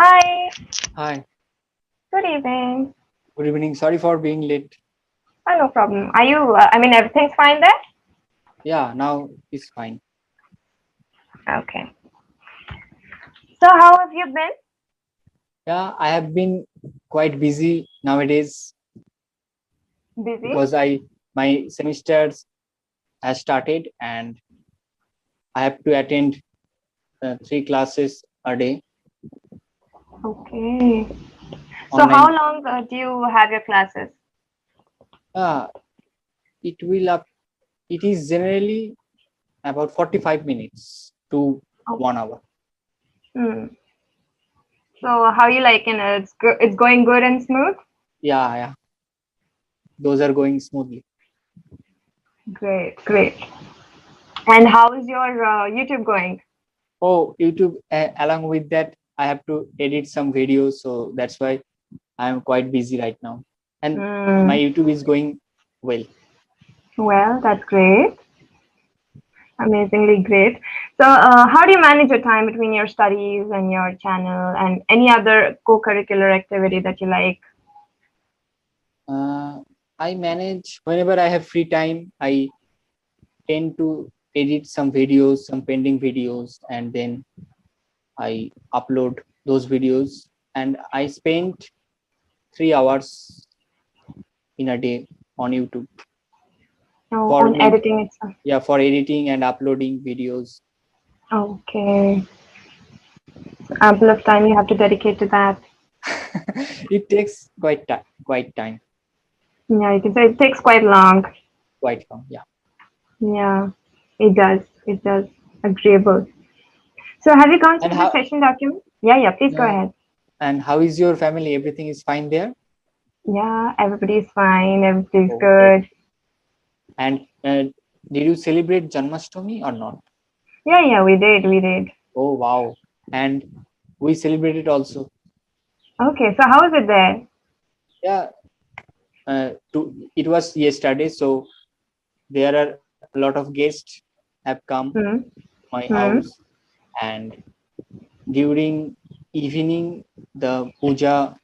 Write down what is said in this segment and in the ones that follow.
Hi, Hi, good evening. good evening. Sorry for being late. Oh, no problem. Everything's fine there? Yeah, now it's fine. Okay. So, how have you been? Yeah, I have been quite busy nowadays Busy? because I my semesters has started and I have to attend three classes a day Okay. So, how online. long do you have your classes? Uh, it will up. It is generally about 45 minutes to Oh, 1 hour. hmm. So, how you liking it? It's going good and smooth? Yeah, yeah, those are going smoothly. Great, great. And how is your YouTube going? Oh, YouTube. Along with that, I have to edit some videos, so that's why I am quite busy right now. And my Hmm. YouTube is going well. Well, that's great. Amazingly great. So, how do you manage your time between your studies and your channel and any other co-curricular activity that you like? Uh, I manage whenever I have free time. I tend to edit some videos, some pending videos, and then I upload those videos. And I spend 3 hours in a day on YouTube Oh, for on me. editing itself. Yeah, for editing and uploading videos. Okay. Ample of time you have to dedicate to that. It takes quite time, Yeah, you can say it takes quite long. quite long. Yeah. Yeah, it does. It does. Agreeable. So have you gone And through the how session document? Yeah, please go uh, ahead. and how is your family? Everything is fine there? Yeah, everybody's fine. Everybody's Oh, great. good. And did you celebrate Janmashtami or not? Yeah, we did. We did. Oh, wow. And we celebrated also. Okay, so how is it there? Yeah, it was yesterday. So there are a lot of guests have come Hmm. my Hmm. house. And during evening, the puja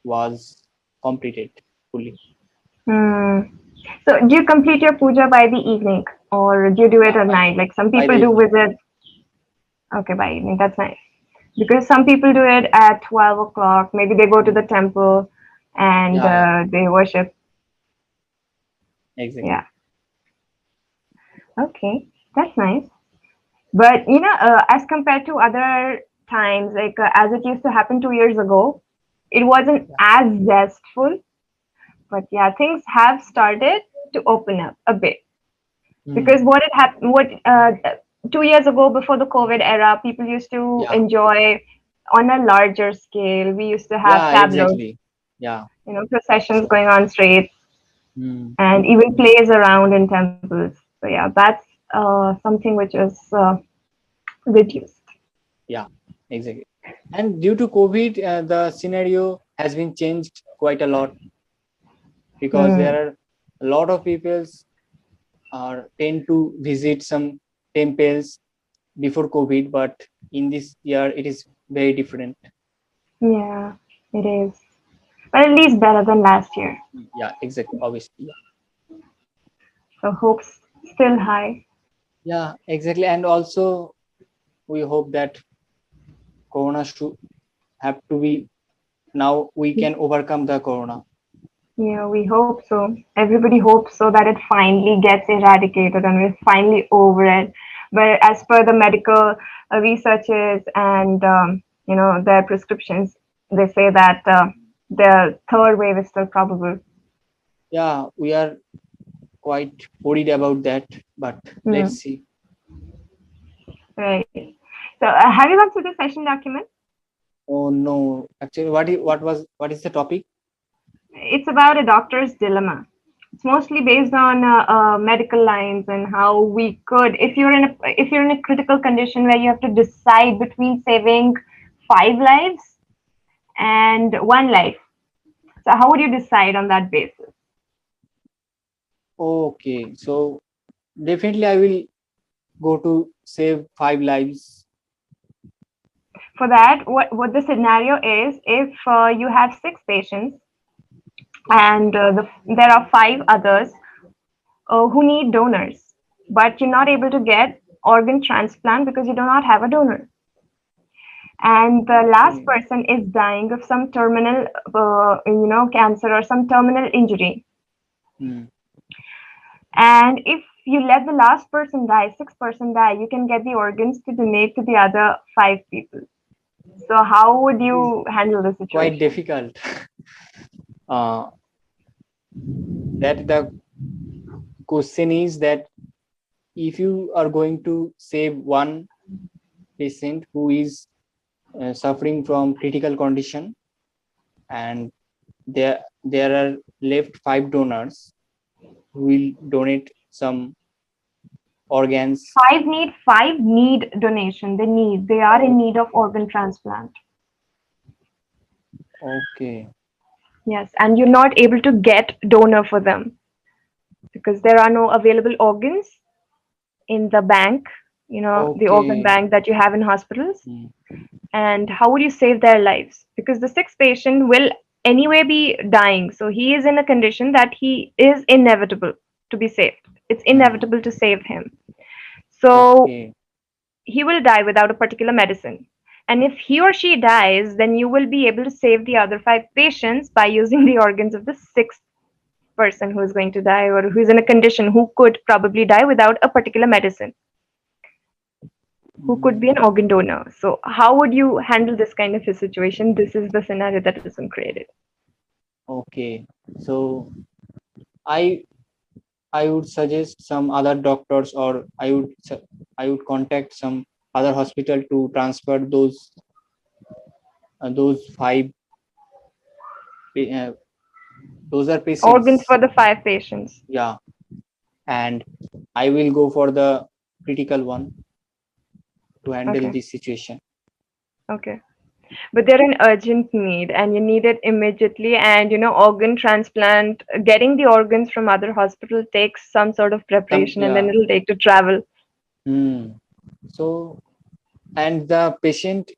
was completed fully. Hmm. So do you complete your puja by the evening or do you do it Yeah, at night? Like some by the people do evening. visit. Okay, by evening. That's nice. Because some people do it at 12 o'clock. Maybe they go to the Mm. temple and Yeah, yeah, they worship. exactly. Yeah. Okay. That's nice. But as compared to other times, like as it used to happen 2 years ago, it wasn't Yeah. as zestful. But yeah, things have started to open up a bit. Because Mm. what it happened, what 2 years ago before the COVID era, people used to Yeah, enjoy on a larger scale. We used to have yeah, tableaux, exactly. Yeah. processions So, going on streets mm, and even plays around in temples. So yeah, that's something which is reduced. yeah, exactly. And due to COVID, the scenario has been changed quite a lot because there Hmm. are a lot of people tend to visit some temples before COVID, but in this year it is very different. Yeah, it is. But at least better than last year. Yeah, exactly. Obviously, yeah, So hopes still high. yeah, exactly. And also, we hope that Corona should have to be now we can overcome the Corona. Yeah, we hope so. Everybody hopes so that it finally gets eradicated and we're finally over it. But as per the medical researches and their prescriptions, they say that the third wave is still probable. Yeah, we are quite worried about that, but let's Mm, see. right. So, have you gone through the session document? Oh no, actually, what is the topic? It's about a doctor's dilemma. It's mostly based on medical lines and how we could, if you're in a critical condition where you have to decide between saving 5 lives and one life. So how would you decide on that basis? Okay, so definitely I will go to save 5 lives. For that, what the scenario is, if you have six patients and there are five others who need donors, but you're not able to get organ transplant because you do not have a donor. And the last Okay. person is dying of some terminal, cancer or some terminal injury. Hmm. And if you let the last person die, six-person die, you can get the organs to donate to the other five people. So how would It is you handle the quite situation? difficult. uh, that the question is that if you are going to save one patient who is suffering from critical condition, and there are left five donors who will donate some organs. Five need donation. They are in Oh, need of organ transplant. okay. Yes, and you're not able to get donor for them because there are no available organs in the bank, the organ Okay. bank that you have in hospitals. Hmm. And how would you save their lives? Because the sixth patient will anyway be dying. So he is in a condition that he is inevitable to be saved. It's Hmm. inevitable to save him. So Okay. he will die without a particular medicine. And if he or she dies, then you will be able to save the other five patients by using the organs of the sixth person who is going to die or who is in a condition who could probably die without a particular medicine, who could be Hmm. an organ donor. So, how would you handle this kind of a situation? This is the scenario that has been created. Okay. So I I would suggest some other doctors, or I would contact some other hospital to transfer those five. Uh, those are Organs patients. for the five patients. Yeah, and I will go for the critical one to handle Okay, this situation. okay. But they're an urgent need and you need it immediately. And, organ transplant, getting the organs from other hospital takes some sort of Some, preparation and then yeah. it'll take to travel. Hmm. So, and the patient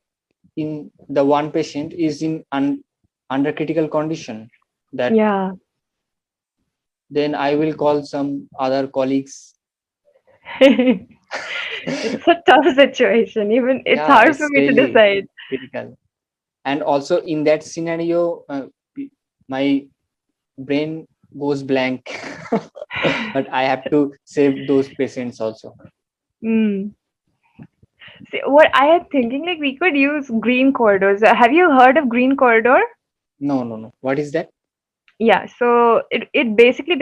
in the one patient is in under critical condition. That Yeah. then I will call some other colleagues. It's a tough situation. Even it's Yeah, hard for it's me to really decide. critical. And also in that scenario, my brain goes blank. But I have to save those patients also. Mm. See, what I am thinking, like we could use green corridors. Have you heard of green corridor? No, no, no. What is that? Yeah, so it basically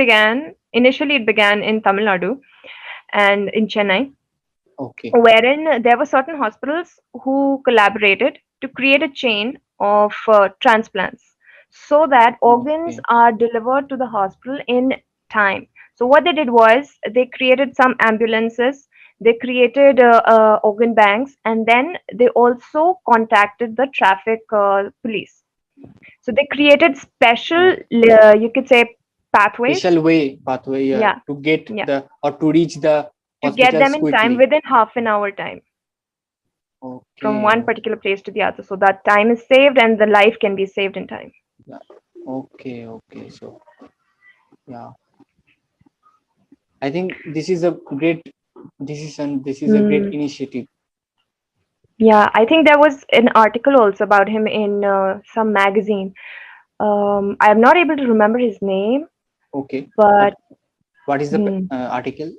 initially it began in Tamil Nadu and in Chennai, Okay. wherein there were certain hospitals who collaborated to create a chain of transplants so that organs Okay. are delivered to the hospital in time. So what they did was they created some ambulances, they created organ banks, and then they also contacted the traffic police. So they created special, Oh, you could say, pathways. special way pathway Yeah, to get yeah, the or to reach the to get them hospitals in time quickly. within half an hour time from Okay. one particular place to the other. So that time is saved and the life can be saved in time. Yeah. Okay. Okay. So yeah, I think this is a great decision. This is a great Hmm. initiative. Yeah, I think there was an article also about him in some magazine. I am not able to remember his name, Okay. but What is the hmm, article?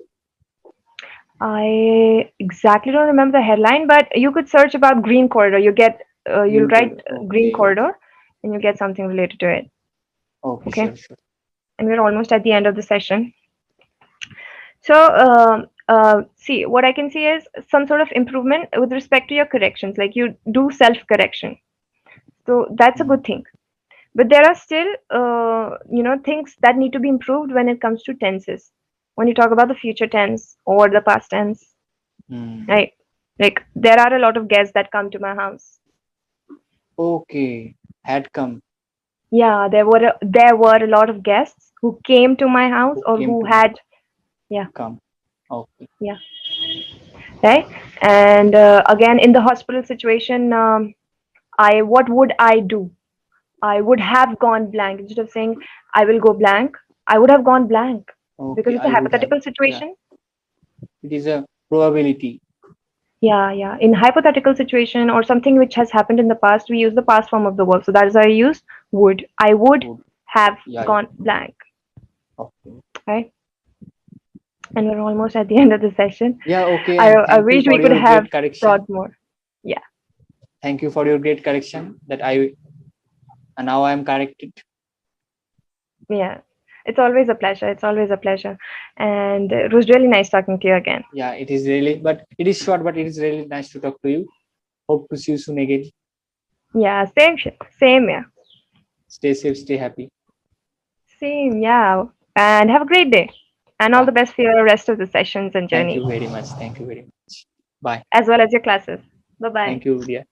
I exactly don't remember the headline. But you could search about Green Corridor. You'll Green write code. Green Okay. Okay. Corridor, and you'll get something related to it. Okay. Okay, Sure. Sure. and we're almost at the end of the session. So, see, what I can see is some sort of improvement with respect to your corrections, like you do self correction. So that's a Hmm. good thing. But there are still, things that need to be improved when it comes to tenses. When you talk about the future tense or the past tense, Hmm. right? Like there are a lot of guests that come to my house. Okay. Had come. Yeah, there were a lot of guests who came to my house Who or came who to my had, yeah, come. Okay. yeah. right? And again, in the hospital situation, I what would I do? I would have gone blank. Instead of saying I will go blank, I would have gone blank because Okay, it's a I would have. hypothetical Yeah, situation. it is a probability. Yeah, yeah. In hypothetical situation or something which has happened in the past, we use the past form of the verb. So that is why I use would. I would Would. have Yeah, yeah. gone blank, Okay. right? And we're almost at the end of the session. Yeah, okay. I And I thank you wish for we could your have great correction. brought more. Yeah, Thank you for your great correction that I now I am corrected. yeah. It's always a pleasure. It's always a pleasure. And it was really nice talking to you again. Yeah, it is really, but it is short, but it is really nice to talk to you. Hope to see you soon again. Yeah, same, yeah. Stay safe, stay happy. Same, yeah. And have a great day. And all Yeah, the best for your rest of the sessions and thank journey, you very much. Thank you very much. Bye. as well as your classes. Bye bye. Thank you, dear.